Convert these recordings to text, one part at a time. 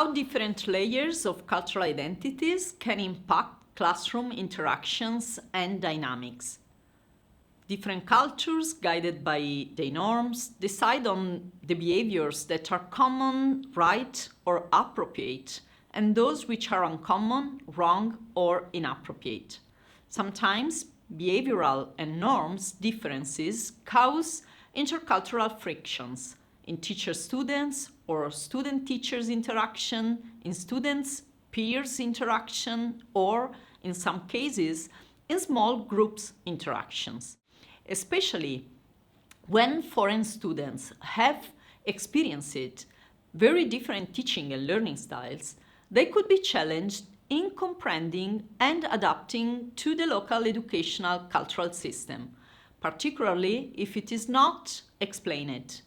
how different layers of cultural identities can impact classroom interactions and dynamics. Different cultures, guided by their norms, decide on the behaviors that are common, right, or appropriate, and those which are uncommon, wrong, or inappropriate. Sometimes behavioral and norms differences cause intercultural frictions in teacher-students or student-teachers interaction, in students-peers interaction, or, in some cases, in small groups interactions. Especially when foreign students have experienced very different teaching and learning styles, they could be challenged in comprehending and adapting to the local educational cultural system, particularly if it is not explained.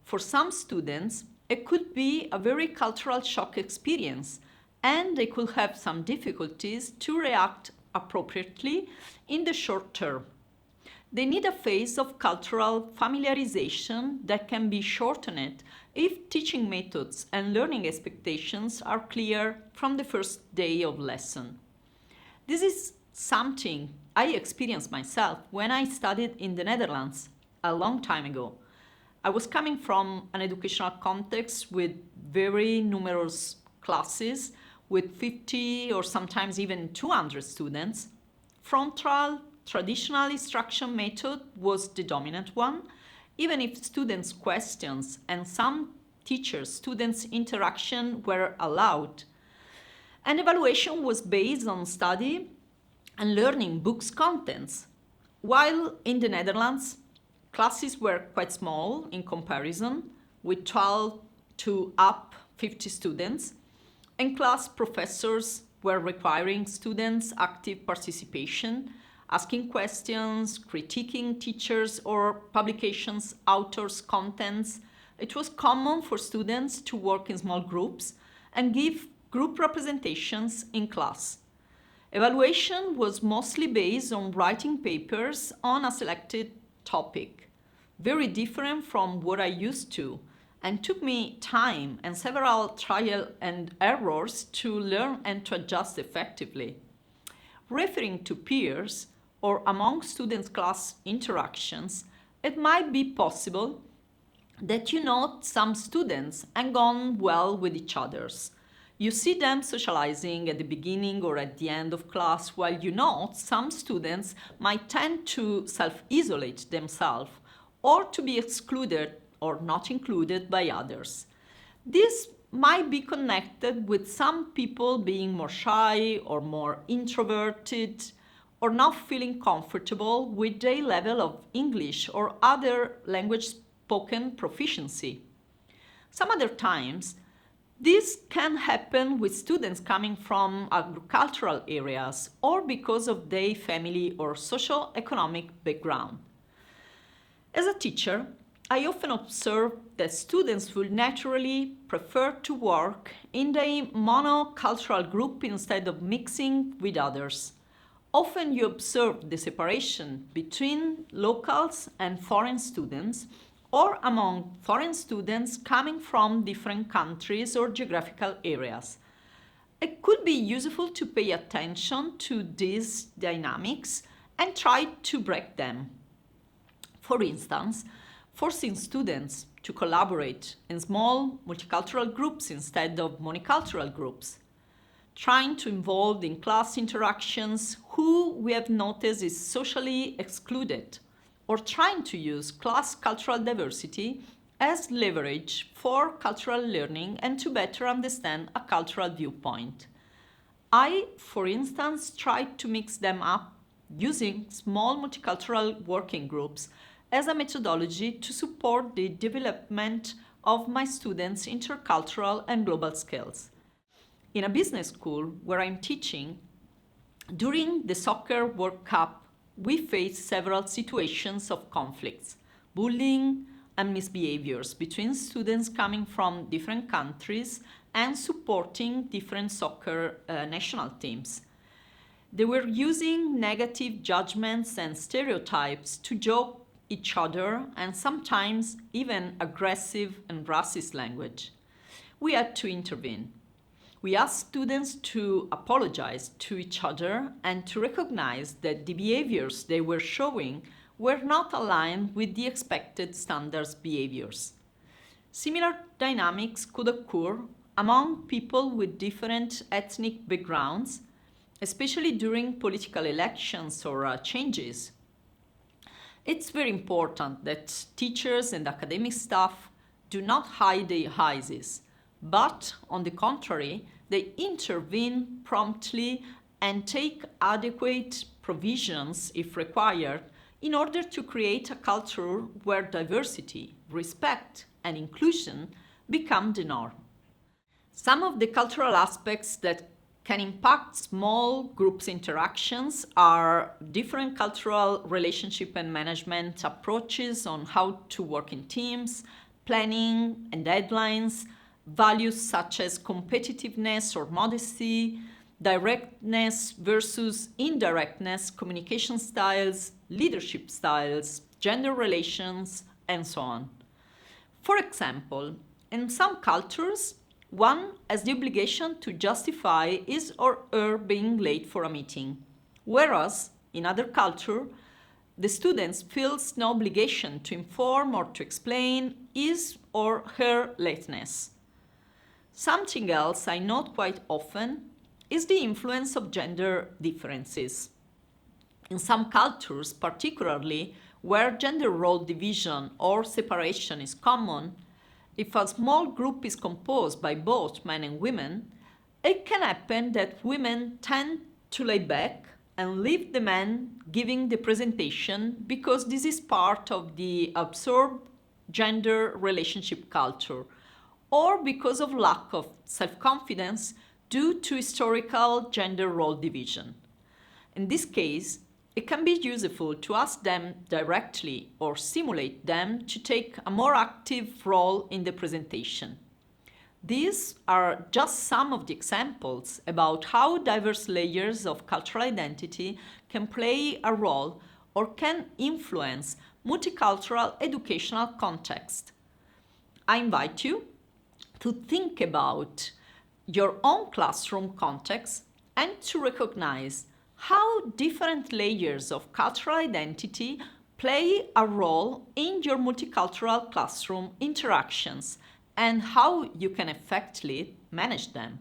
For some students, it could be a very cultural shock experience, and they could have some difficulties to react appropriately in the short term. They need a phase of cultural familiarization that can be shortened if teaching methods and learning expectations are clear from the first day of lesson. This is something I experienced myself when I studied in the Netherlands a long time ago. I was coming from an educational context with very numerous classes, with 50 or sometimes even 200 students. Frontal traditional instruction method was the dominant one, even if students' questions and some teachers-students interaction were allowed. And evaluation was based on study and learning books contents, while in the Netherlands, classes were quite small in comparison, with 12 to up 50 students, and class professors were requiring students' active participation, asking questions, critiquing teachers or publications' authors' contents. It was common for students to work in small groups and give group representations in class. Evaluation was mostly based on writing papers on a selected topic, very different from what I used to, and took me time and several trial and errors to learn and to adjust effectively. Referring to peers or among students' class interactions, it might be possible that you know some students and gone well with each others. You see them socializing at the beginning or at the end of class, while you know some students might tend to self-isolate themselves or to be excluded or not included by others. This might be connected with some people being more shy or more introverted, or not feeling comfortable with their level of English or other language spoken proficiency. Some other times, this can happen with students coming from agricultural areas or because of their family or socio-economic background. As a teacher, I often observe that students will naturally prefer to work in a monocultural group instead of mixing with others. Often you observe the separation between locals and foreign students, or among foreign students coming from different countries or geographical areas. It could be useful to pay attention to these dynamics and try to break them. For instance, forcing students to collaborate in small multicultural groups instead of monocultural groups. Trying to involve in class interactions who we have noticed is socially excluded, or trying to use class cultural diversity as leverage for cultural learning and to better understand a cultural viewpoint. I, for instance, tried to mix them up using small multicultural working groups as a methodology to support the development of my students' intercultural and global skills. In a business school where I'm teaching, during the Soccer World Cup, we faced several situations of conflicts, bullying, and misbehaviors between students coming from different countries and supporting different soccer national teams. They were using negative judgments and stereotypes to joke each other and sometimes even aggressive and racist language. We had to intervene. We asked students to apologize to each other and to recognize that the behaviors they were showing were not aligned with the expected standards behaviors. Similar dynamics could occur among people with different ethnic backgrounds, especially during political elections or changes. It's very important that teachers and academic staff do not hide their biases, but on the contrary, they intervene promptly and take adequate provisions if required in order to create a culture where diversity, respect, and inclusion become the norm. Some of the cultural aspects that can impact small groups' interactions are different cultural relationship and management approaches on how to work in teams, planning and deadlines, values such as competitiveness or modesty, directness versus indirectness, communication styles, leadership styles, gender relations, and so on. For example, in some cultures, one has the obligation to justify his or her being late for a meeting, whereas in other cultures, the student feels no obligation to inform or to explain his or her lateness. Something else I note quite often is the influence of gender differences. In some cultures, particularly where gender role division or separation is common, if a small group is composed by both men and women, it can happen that women tend to lay back and leave the men giving the presentation because this is part of the absorbed gender relationship culture, or because of lack of self-confidence due to historical gender role division. In this case, it can be useful to ask them directly or simulate them to take a more active role in the presentation. These are just some of the examples about how diverse layers of cultural identity can play a role or can influence multicultural educational context. I invite you to think about your own classroom context and to recognize how different layers of cultural identity play a role in your multicultural classroom interactions and how you can effectively manage them.